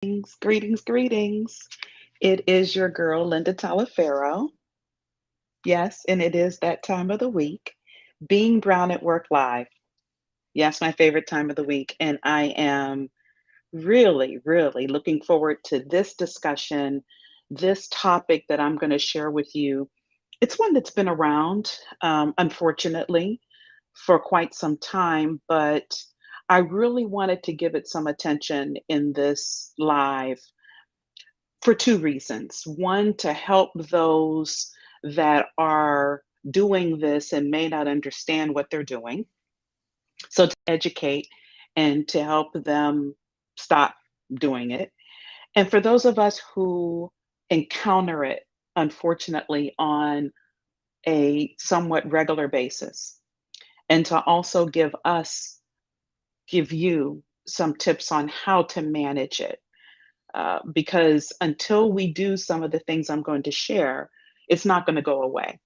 Greetings, greetings. It is your girl, Linda Talafero. Yes, and it is that time of the week, Being Brown at Work Live. Yes, my favorite time of the week. And I am really looking forward to this discussion, this topic that I'm going to share with you. It's one that's been around, unfortunately, for quite some time, but I really wanted to give it some attention in this live for two reasons. One, to help those that are doing this and may not understand what they're doing. So, to educate and to help them stop doing it. And for those of us who encounter it, unfortunately, on a somewhat regular basis, and to also give you some tips on how to manage it. Because until we do some of the things I'm going to share, it's not going to go away.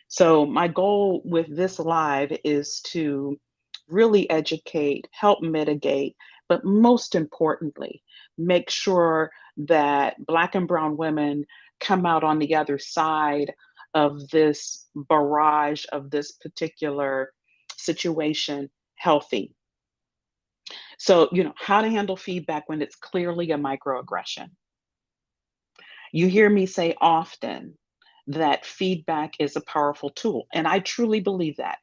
So, my goal with this live is to really educate, help mitigate, but most importantly, make sure that Black and Brown women come out on the other side of this barrage of this particular situation healthy. So, how to handle feedback when it's clearly a microaggression. You hear me say often that feedback is a powerful tool, and I truly believe that.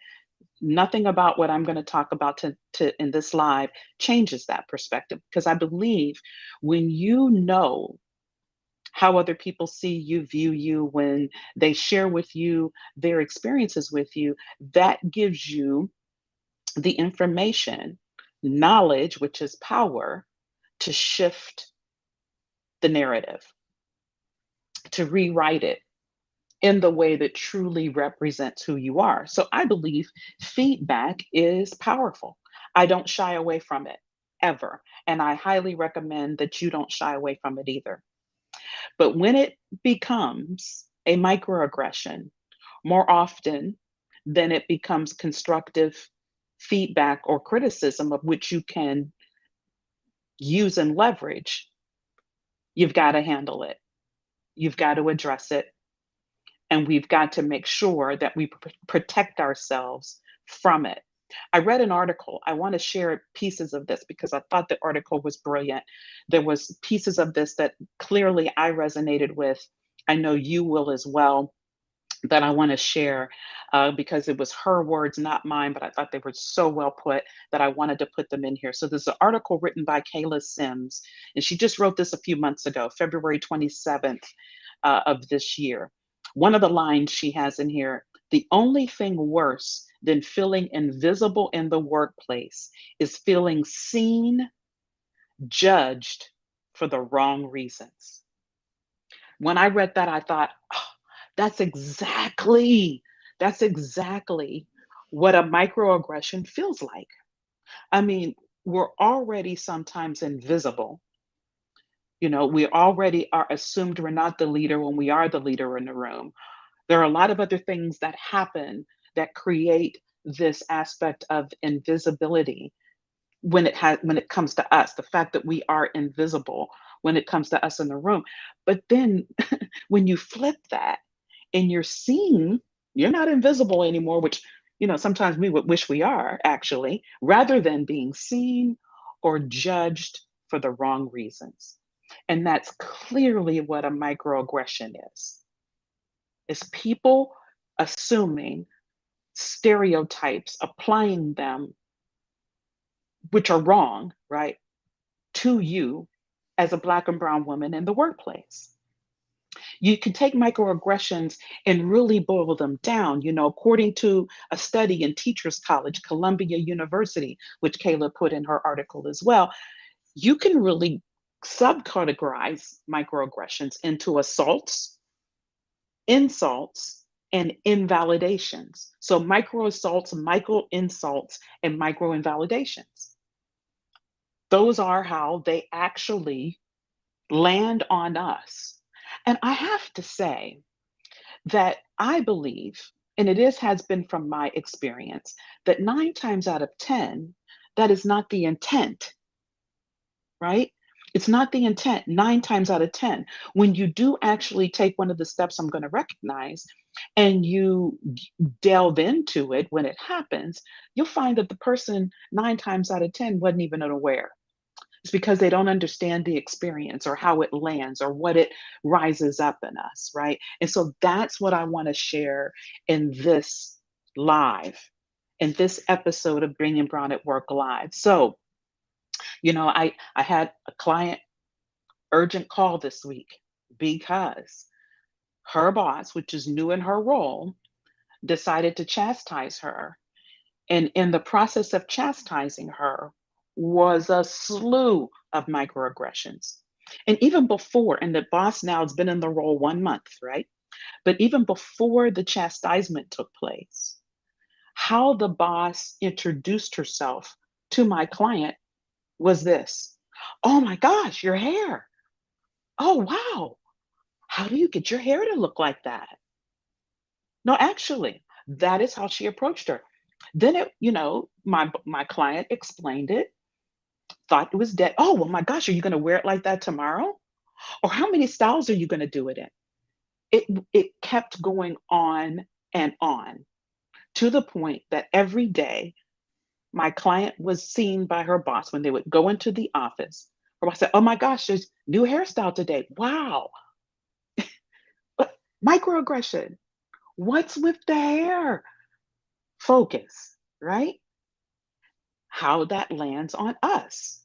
Nothing about what I'm going to talk about in this live changes that perspective because I believe when you know how other people see you, view you, when they share with you their experiences with you, that gives you the information, knowledge, which is power, to shift the narrative, to rewrite it in the way that truly represents who you are. So I believe feedback is powerful. I don't shy away from it ever. And I highly recommend that you don't shy away from it either. But when it becomes a microaggression, more often than it becomes constructive feedback or criticism of which you can use and leverage, you've got to handle it. You've got to address it, and we've got to make sure that we protect ourselves from it. I read an article. I want to share pieces of this because I thought the article was brilliant. There was pieces of this that clearly I resonated with. I know you will as well, that I want to share because it was her words, not mine, but I thought they were so well put that I wanted to put them in here. So there's an article written by Kayla Sims, and she just wrote this a few months ago, February 27th of this year. One of the lines she has in here: the only thing worse than feeling invisible in the workplace is feeling seen, judged for the wrong reasons. When I read that, I thought, oh, that's exactly what a microaggression feels like. I mean, we're already sometimes invisible. We already are assumed we're not the leader when we are the leader in the room. There are a lot of other things that happen that create this aspect of invisibility when it comes to us, the fact that we are invisible when it comes to us in the room. But then when you flip that and you're seen, you're not invisible anymore, which sometimes we would wish we are actually, rather than being seen or judged for the wrong reasons. And that's clearly what a microaggression is people assuming stereotypes, applying them, which are wrong, right, to you as a Black and Brown woman in the workplace. You can take microaggressions and really boil them down. According to a study in Teachers College, Columbia University, which Kayla put in her article as well, you can really subcategorize microaggressions into assaults, insults, and invalidations. So micro assaults, micro insults, and micro invalidations. Those are how they actually land on us. And I have to say that I believe, and has been from my experience, that 9 times out of 10, that is not the intent, right? It's not the intent 9 times out of 10. When you do actually take one of the steps I'm gonna recognize and you delve into it when it happens, you'll find that the person 9 times out of 10 wasn't even unaware. It's because they don't understand the experience or how it lands or what it rises up in us, right? And so that's what I wanna share in this live, in this episode of Bringing Brown at Work Live. So, I had a client urgent call this week because her boss, which is new in her role, decided to chastise her. And in the process of chastising her was a slew of microaggressions. And even before, and the boss now has been in the role 1 month, right? But even before the chastisement took place, how the boss introduced herself to my client was this: "Oh my gosh, your hair. Oh, wow. How do you get your hair to look like that?" No, actually, that is how she approached her. Then my client explained it, thought it was dead. "Oh, well, my gosh, are you gonna wear it like that tomorrow? Or how many styles are you gonna do it in?" It kept going on to the point that every day my client was seen by her boss when they would go into the office. Her boss said, "Oh my gosh, there's new hairstyle today. Wow." Microaggression. What's with the hair? Focus, right? How that lands on us.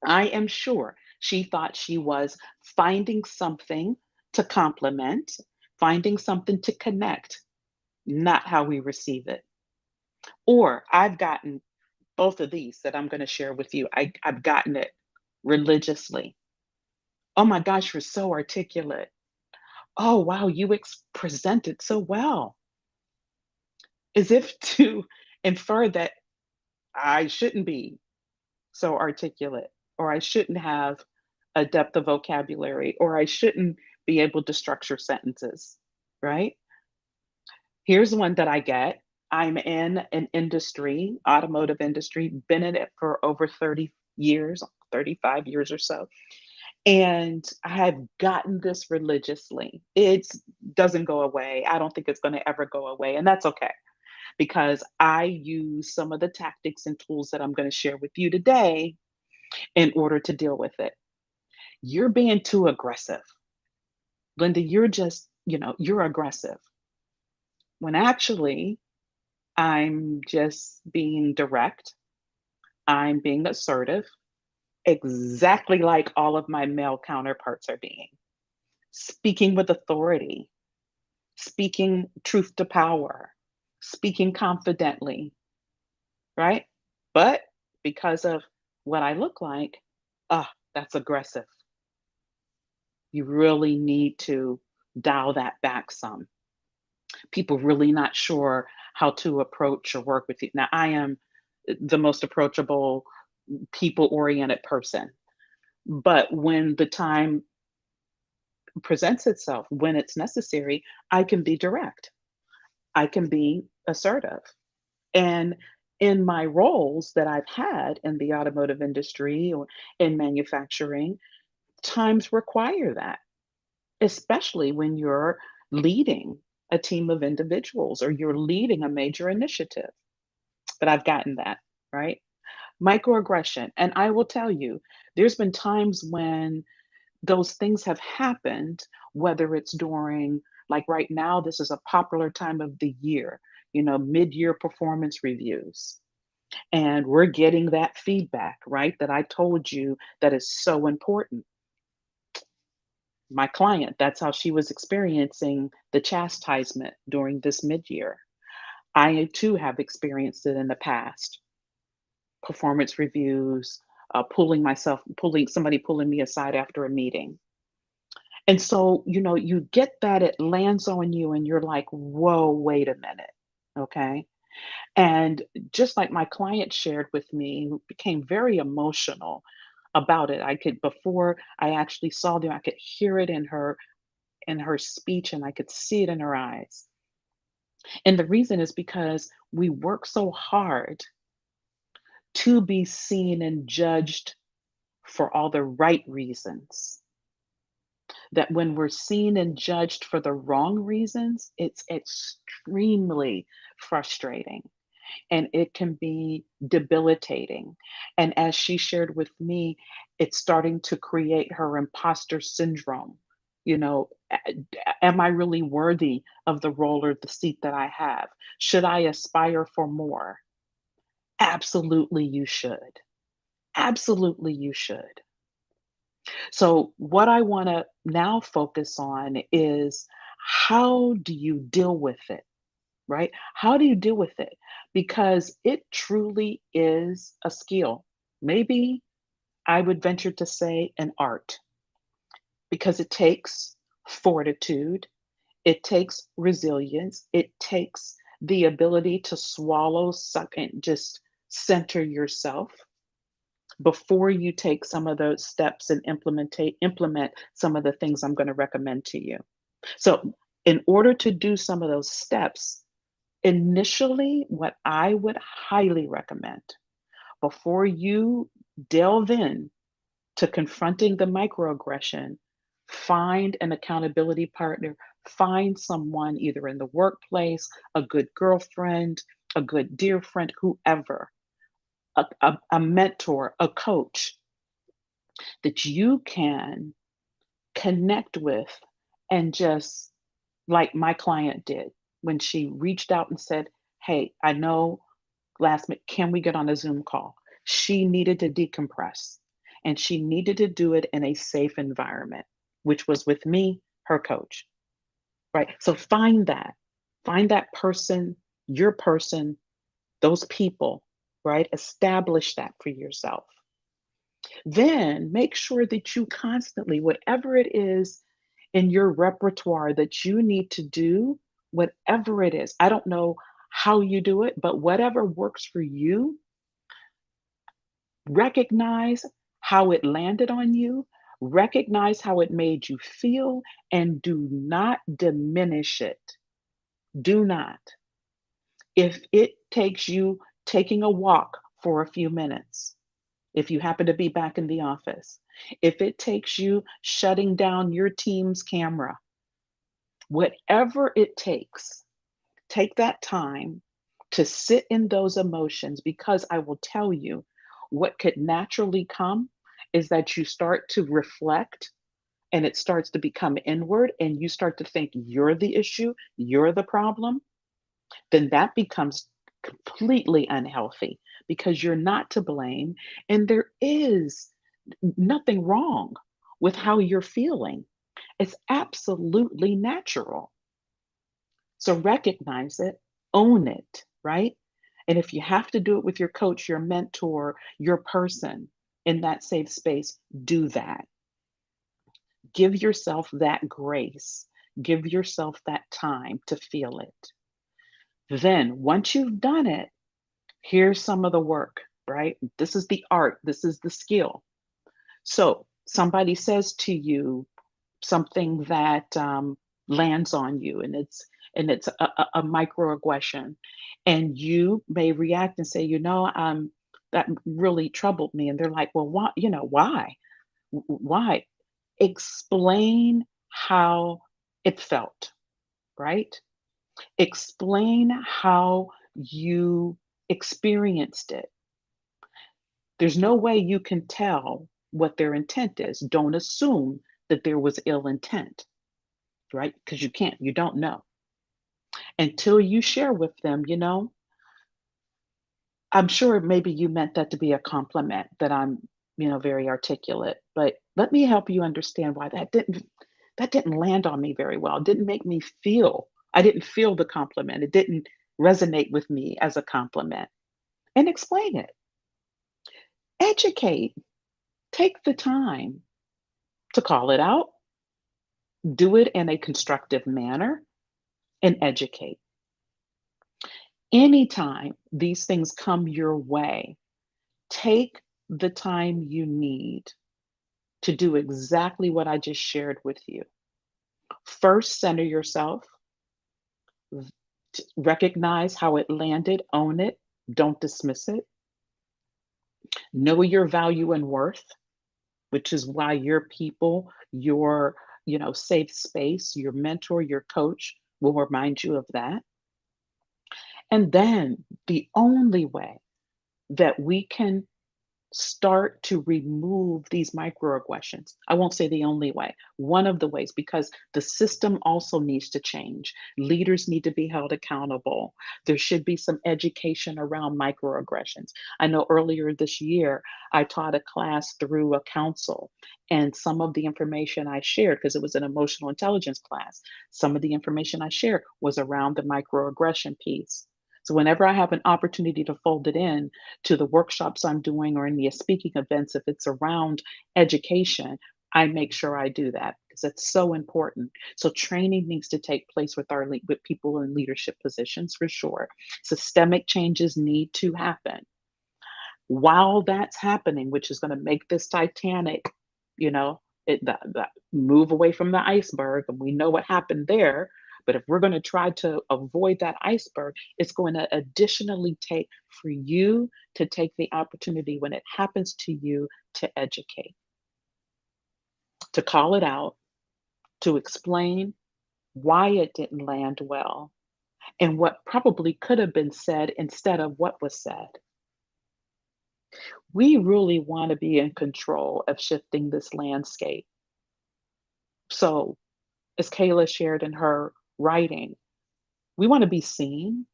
I am sure she thought she was finding something to compliment, finding something to connect, not how we receive it. Or I've gotten both of these that I'm going to share with you. I've gotten it religiously. "Oh my gosh, you're so articulate. Oh, wow, you present it so well." As if to infer that I shouldn't be so articulate, or I shouldn't have a depth of vocabulary, or I shouldn't be able to structure sentences, right? Here's one that I get. I'm in an industry, automotive industry, been in it for over 30 years, 35 years or so. And I have gotten this religiously. It doesn't go away. I don't think it's going to ever go away. And that's okay because I use some of the tactics and tools that I'm going to share with you today in order to deal with it. "You're being too aggressive. Linda, you're aggressive." When actually, I'm just being direct, I'm being assertive, exactly like all of my male counterparts are being. Speaking with authority, speaking truth to power, speaking confidently, right? But because of what I look like, that's aggressive. You really need to dial that back some. People really not sure how to approach or work with you. Now, I am the most approachable, people-oriented person, but when the time presents itself, when it's necessary, I can be direct. I can be assertive. And in my roles that I've had in the automotive industry or in manufacturing, times require that, especially when you're leading a team of individuals or you're leading a major initiative. But I've gotten that, right? Microaggression. And I will tell you, there's been times when those things have happened, whether it's during, like right now, this is a popular time of the year, mid year performance reviews. And we're getting that feedback, right? That I told you that is so important. My client, that's how she was experiencing the chastisement during this mid year. I too have experienced it in the past. Performance reviews, pulling me aside after a meeting. And so, you get that, it lands on you, and you're like, whoa, wait a minute. Okay. And just like my client shared with me, who became very emotional about it. Before I actually saw them, I could hear it in her speech, and I could see it in her eyes. And the reason is because we work so hard to be seen and judged for all the right reasons. That when we're seen and judged for the wrong reasons, it's extremely frustrating and it can be debilitating. And as she shared with me, it's starting to create her imposter syndrome. You know, am I really worthy of the role or the seat that I have? Should I aspire for more? Absolutely, you should. Absolutely, you should. So, what I want to now focus on is how do you deal with it, right? How do you deal with it? Because it truly is a skill. Maybe I would venture to say an art, because it takes fortitude, it takes resilience, it takes the ability to swallow, suck, and just center yourself before you take some of those steps and implement some of the things I'm going to recommend to you. So, in order to do some of those steps, initially, what I would highly recommend before you delve in to confronting the microaggression, find an accountability partner, find someone either in the workplace, a good girlfriend, a good dear friend, whoever, a mentor, a coach that you can connect with and just like my client did when she reached out and said, "Hey, I know last minute, can we get on a Zoom call?" She needed to decompress and she needed to do it in a safe environment, which was with me, her coach, right? So find that person, those people, right? Establish that for yourself. Then make sure that you constantly, whatever it is in your repertoire that you need to do, whatever it is, I don't know how you do it, but whatever works for you, recognize how it landed on you, recognize how it made you feel, and do not diminish it. Do not. If it takes you taking a walk for a few minutes, if you happen to be back in the office, if it takes you shutting down your team's camera, whatever it takes, take that time to sit in those emotions, because I will tell you what could naturally come is that you start to reflect and it starts to become inward and you start to think you're the issue, you're the problem. Then that becomes completely unhealthy because you're not to blame and there is nothing wrong with how you're feeling. It's absolutely natural. So recognize it, own it, right? And if you have to do it with your coach, your mentor, your person in that safe space, do that. Give yourself that grace. Give yourself that time to feel it. Then, once you've done it, here's some of the work, right? This is the art, this is the skill. So, somebody says to you something that lands on you, and it's a microaggression, and you may react and say, that really troubled me, and they're like, well, why? Why? Why? Explain how it felt, right? Explain how you experienced it. There's no way you can tell what their intent is. Don't assume that there was ill intent, right? Because you can't, you don't know until you share with them, I'm sure maybe you meant that to be a compliment that I'm, very articulate, but let me help you understand why that didn't land on me very well. It didn't make me feel, I didn't feel the compliment. It didn't resonate with me as a compliment. And explain it. Educate. Take the time to call it out, do it in a constructive manner, and educate. Anytime these things come your way, take the time you need to do exactly what I just shared with you. First, center yourself, recognize how it landed, own it, don't dismiss it, know your value and worth, which is why your people, your, safe space, your mentor, your coach will remind you of that. And then the only way that we can start to remove these microaggressions. I won't say the only way, one of the ways, because the system also needs to change. Leaders need to be held accountable. There should be some education around microaggressions. I know earlier this year, I taught a class through a council, and some of the information I shared, because it was an emotional intelligence class, some of the information I shared was around the microaggression piece. So whenever I have an opportunity to fold it in, to the workshops I'm doing or in the speaking events, if it's around education, I make sure I do that because it's so important. So training needs to take place with with people in leadership positions for sure. Systemic changes need to happen. While that's happening, which is going to make this Titanic, you know, the move away from the iceberg, and we know what happened there. But if we're going to try to avoid that iceberg, it's going to additionally take for you to take the opportunity when it happens to you to educate, to call it out, to explain why it didn't land well, and what probably could have been said instead of what was said. We really want to be in control of shifting this landscape. So, as Kayla shared in her writing, we want to be seen,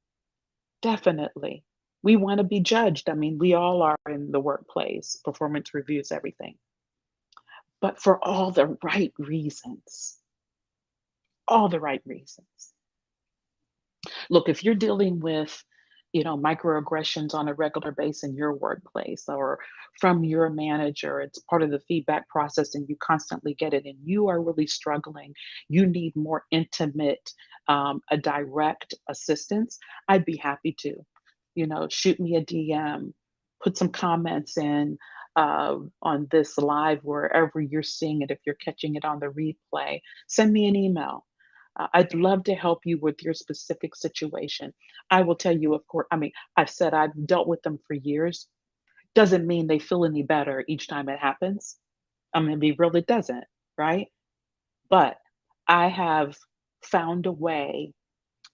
definitely. We want to be judged. I mean, we all are in the workplace, performance reviews, everything, but for all the right reasons, all the right reasons. Look, if you're dealing with, microaggressions on a regular basis in your workplace or from your manager, it's part of the feedback process and you constantly get it and you are really struggling, you need more intimate, a direct assistance, I'd be happy to, shoot me a DM, put some comments in on this live, wherever you're seeing it. If you're catching it on the replay, send me an email. I'd love to help you with your specific situation. I will tell you, of course, I mean, I've said I've dealt with them for years. Doesn't mean they feel any better each time it happens. I'm going to be real, it doesn't, right? But I have found a way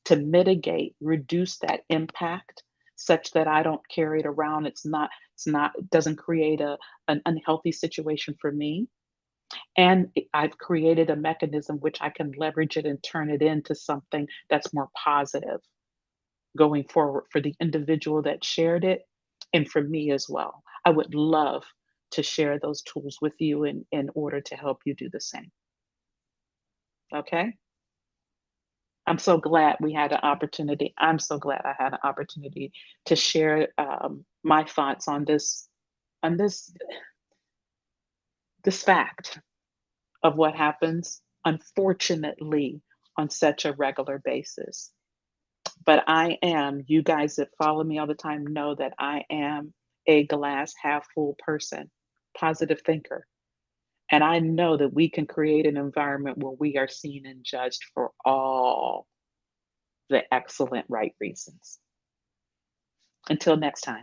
to mitigate, reduce that impact such that I don't carry it around. It doesn't create an unhealthy situation for me. And I've created a mechanism which I can leverage it and turn it into something that's more positive going forward for the individual that shared it and for me as well. I would love to share those tools with you in order to help you do the same. Okay? I'm so glad we had an opportunity. I'm so glad I had an opportunity to share my thoughts on this fact of what happens, unfortunately, on such a regular basis. But you guys that follow me all the time know that I am a glass half full person, positive thinker. And I know that we can create an environment where we are seen and judged for all the excellent right reasons. Until next time.